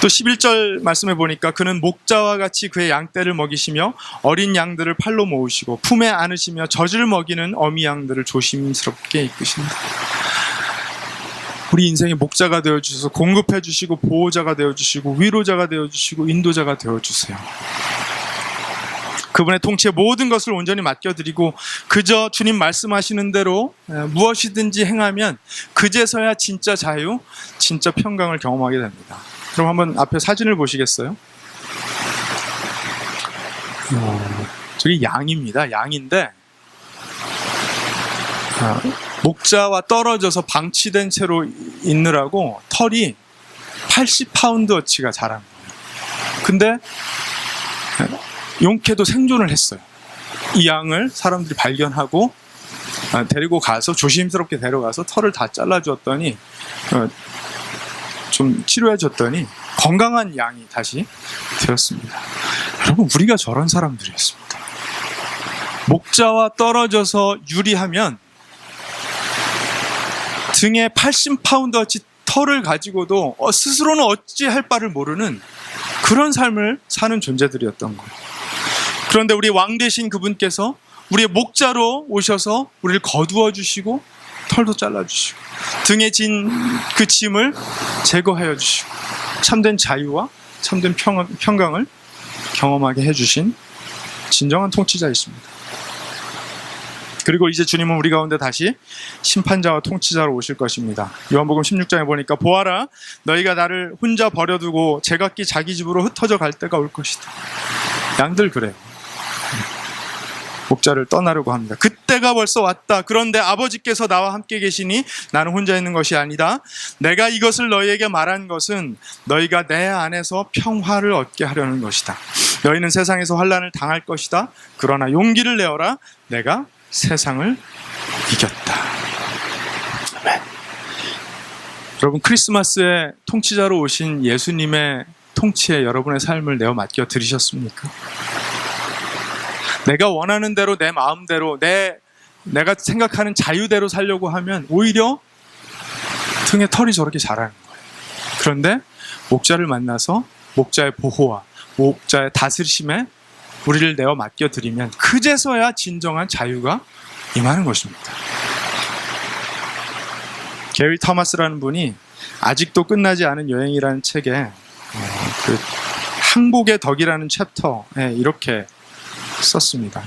[SPEAKER 1] 또 11절 말씀해 보니까 그는 목자와 같이 그의 양떼를 먹이시며 어린 양들을 팔로 모으시고 품에 안으시며 젖을 먹이는 어미 양들을 조심스럽게 이끄신다. 우리 인생의 목자가 되어주셔서 공급해 주시고 보호자가 되어주시고 위로자가 되어주시고 인도자가 되어주세요. 그분의 통치에 모든 것을 온전히 맡겨드리고 그저 주님 말씀하시는 대로 무엇이든지 행하면 그제서야 진짜 자유, 진짜 평강을 경험하게 됩니다. 그럼 한번 앞에 사진을 보시겠어요? 저기 양입니다. 양인데 목자와 떨어져서 방치된 채로 있느라고 털이 80파운드어치가 자란 거예요. 근데 용케도 생존을 했어요. 이 양을 사람들이 발견하고 데리고 가서 조심스럽게 데려가서 털을 다 잘라주었더니 좀 치료해줬더니 건강한 양이 다시 되었습니다. 여러분, 우리가 저런 사람들이었습니다. 목자와 떨어져서 유리하면 등에 80파운드어치 털을 가지고도 스스로는 어찌할 바를 모르는 그런 삶을 사는 존재들이었던 거예요. 그런데 우리 왕 되신 그분께서 우리의 목자로 오셔서 우리를 거두어 주시고 털도 잘라주시고 등에 진 그 짐을 제거하여 주시고 참된 자유와 참된 평강을 경험하게 해주신 진정한 통치자이십니다. 그리고 이제 주님은 우리 가운데 다시 심판자와 통치자로 오실 것입니다. 요한복음 16장에 보니까 보아라, 너희가 나를 혼자 버려두고 제각기 자기 집으로 흩어져 갈 때가 올 것이다. 양들 그래요. 목자를 떠나려고 합니다. 그때가 벌써 왔다. 그런데 아버지께서 나와 함께 계시니 나는 혼자 있는 것이 아니다. 내가 이것을 너희에게 말한 것은 너희가 내 안에서 평화를 얻게 하려는 것이다. 너희는 세상에서 환난을 당할 것이다. 그러나 용기를 내어라. 내가 세상을 이겼다. 아멘. 여러분, 크리스마스에 통치자로 오신 예수님의 통치에 여러분의 삶을 내어 맡겨 드리셨습니까? 내가 원하는 대로 내 마음대로 내가 생각하는 자유대로 살려고 하면 오히려 등에 털이 저렇게 자라는 거예요. 그런데 목자를 만나서 목자의 보호와 목자의 다스리심에 우리를 내어 맡겨드리면 그제서야 진정한 자유가 임하는 것입니다. 게리 토마스라는 분이 아직도 끝나지 않은 여행이라는 책에 그 항복의 덕이라는 챕터에 이렇게 썼습니다.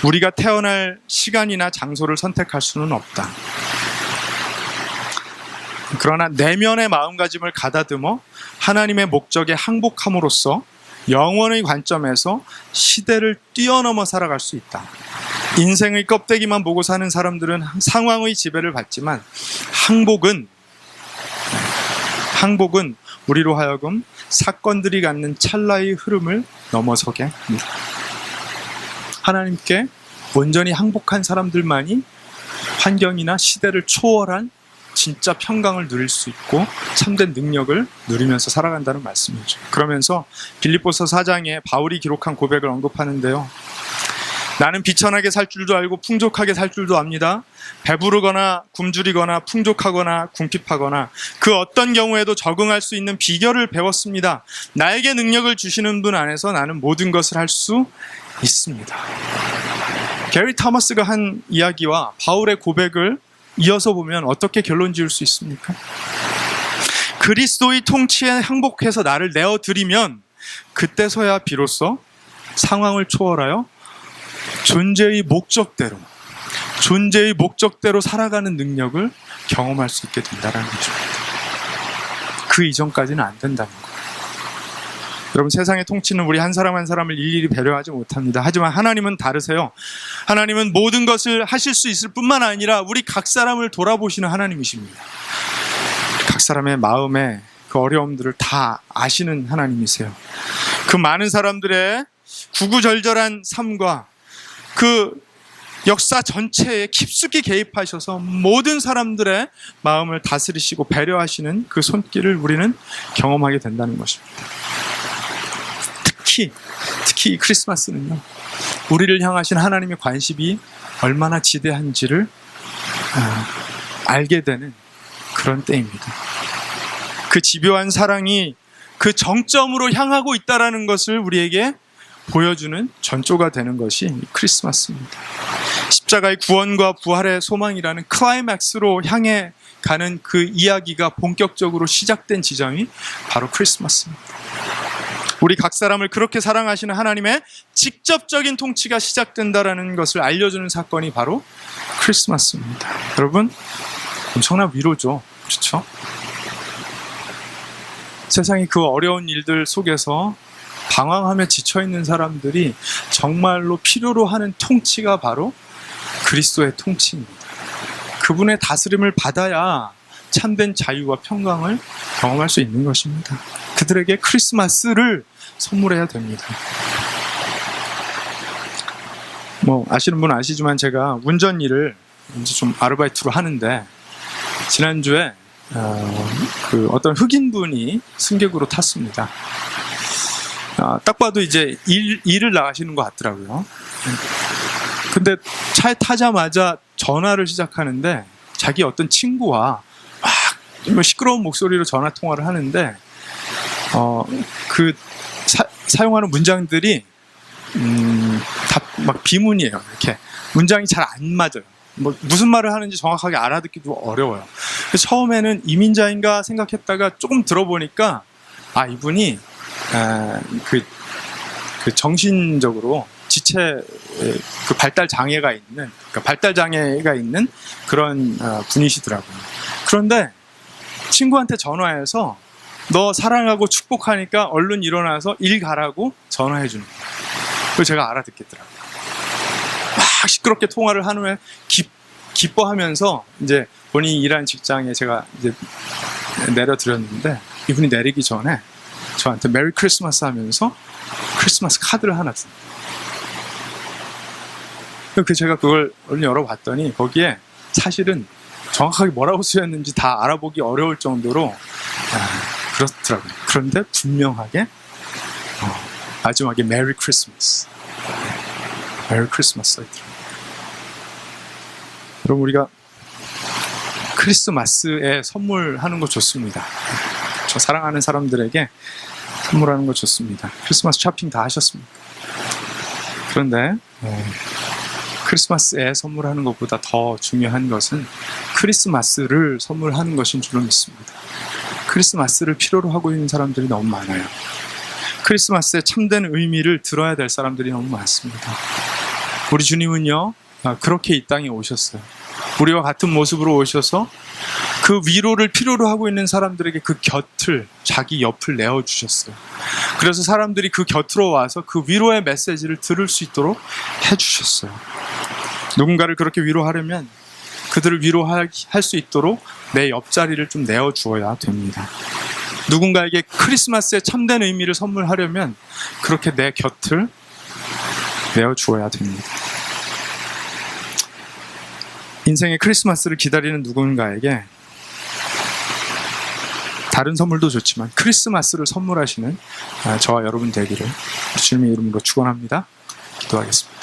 [SPEAKER 1] 우리가 태어날 시간이나 장소를 선택할 수는 없다. 그러나 내면의 마음가짐을 가다듬어 하나님의 목적에 항복함으로써 영원의 관점에서 시대를 뛰어넘어 살아갈 수 있다. 인생의 껍데기만 보고 사는 사람들은 상황의 지배를 받지만 항복은 우리로 하여금 사건들이 갖는 찰나의 흐름을 넘어서게 합니다. 하나님께 온전히 항복한 사람들만이 환경이나 시대를 초월한 진짜 평강을 누릴 수 있고 참된 능력을 누리면서 살아간다는 말씀이죠. 그러면서 빌립보서 4장에 바울이 기록한 고백을 언급하는데요. 나는 비천하게 살 줄도 알고 풍족하게 살 줄도 압니다. 배부르거나 굶주리거나 풍족하거나 궁핍하거나 그 어떤 경우에도 적응할 수 있는 비결을 배웠습니다. 나에게 능력을 주시는 분 안에서 나는 모든 것을 할 수 있습니다. 게리 토마스가 한 이야기와 바울의 고백을 이어서 보면 어떻게 결론 지을 수 있습니까? 그리스도의 통치에 항복해서 나를 내어드리면 그때서야 비로소 상황을 초월하여 존재의 목적대로 살아가는 능력을 경험할 수 있게 된다는 거죠. 그 이전까지는 안 된다는 거예요. 여러분, 세상의 통치는 우리 한 사람 한 사람을 일일이 배려하지 못합니다. 하지만 하나님은 다르세요. 하나님은 모든 것을 하실 수 있을 뿐만 아니라 우리 각 사람을 돌아보시는 하나님이십니다. 각 사람의 마음에 그 어려움들을 다 아시는 하나님이세요. 그 많은 사람들의 구구절절한 삶과 그 역사 전체에 깊숙이 개입하셔서 모든 사람들의 마음을 다스리시고 배려하시는 그 손길을 우리는 경험하게 된다는 것입니다. 특히 이 크리스마스는요, 우리를 향하신 하나님의 관심이 얼마나 지대한지를 알게 되는 그런 때입니다. 그 집요한 사랑이 그 정점으로 향하고 있다는 것을 우리에게 보여주는 전조가 되는 것이 크리스마스입니다. 십자가의 구원과 부활의 소망이라는 클라이맥스로 향해 가는 그 이야기가 본격적으로 시작된 지점이 바로 크리스마스입니다. 우리 각 사람을 그렇게 사랑하시는 하나님의 직접적인 통치가 시작된다는 것을 알려주는 사건이 바로 크리스마스입니다. 여러분, 엄청난 위로죠. 그렇죠? 세상의 그 어려운 일들 속에서 방황하며 지쳐있는 사람들이 정말로 필요로 하는 통치가 바로 그리스도의 통치입니다. 그분의 다스림을 받아야 참된 자유와 평강을 경험할 수 있는 것입니다. 그들에게 크리스마스를 선물해야 됩니다. 아시는 분은 아시지만 제가 운전 일을 이제 좀 아르바이트로 하는데, 지난주에 그 어떤 흑인분이 승객으로 탔습니다. 딱 봐도 이제 일을 나가시는 것 같더라고요. 근데 차에 타자마자 전화를 시작하는데 자기 어떤 친구와 막 시끄러운 목소리로 전화 통화를 하는데 그 사용하는 문장들이 막 비문이에요. 이렇게 문장이 잘 안 맞아요. 뭐 무슨 말을 하는지 정확하게 알아듣기도 어려워요. 그래서 처음에는 이민자인가 생각했다가 조금 들어보니까 이분이 그 정신적으로 지체 그 발달 장애가 있는, 그러니까 발달 장애가 있는 그런 분이시더라고요. 그런데 친구한테 전화해서 너 사랑하고 축복하니까 얼른 일어나서 일 가라고 전화해 주는 거예요. 그걸 제가 알아듣겠더라고요. 막 시끄럽게 통화를 한 후에 기뻐하면서 이제 본인이 일하는 직장에 제가 이제 내려드렸는데, 이분이 내리기 전에 저한테 메리 크리스마스 하면서 크리스마스 카드를 하나 줍니다. 그래서 제가 그걸 얼른 열어봤더니 거기에 사실은 정확하게 뭐라고 쓰였는지 다 알아보기 어려울 정도로 그렇더라고요. 그런데 분명하게 마지막에 메리 크리스마스, 메리 크리스마스 써있더라고요. 여러분, 우리가 크리스마스에 선물하는 거 좋습니다. 저 사랑하는 사람들에게 선물하는 거 좋습니다. 크리스마스 쇼핑 다 하셨습니까? 그런데 크리스마스에 선물하는 것보다 더 중요한 것은 크리스마스를 선물하는 것인 줄로 믿습니다. 크리스마스를 필요로 하고 있는 사람들이 너무 많아요. 크리스마스의 참된 의미를 들어야 될 사람들이 너무 많습니다. 우리 주님은요, 그렇게 이 땅에 오셨어요. 우리와 같은 모습으로 오셔서 그 위로를 필요로 하고 있는 사람들에게 그 곁을, 자기 옆을 내어주셨어요. 그래서 사람들이 그 곁으로 와서 그 위로의 메시지를 들을 수 있도록 해주셨어요. 누군가를 그렇게 위로하려면 그들을 위로할 수 있도록 내 옆자리를 좀 내어주어야 됩니다. 누군가에게 크리스마스의 참된 의미를 선물하려면 그렇게 내 곁을 내어주어야 됩니다. 인생의 크리스마스를 기다리는 누군가에게 다른 선물도 좋지만 크리스마스를 선물하시는 저와 여러분 되기를 주님의 이름으로 축원합니다. 기도하겠습니다.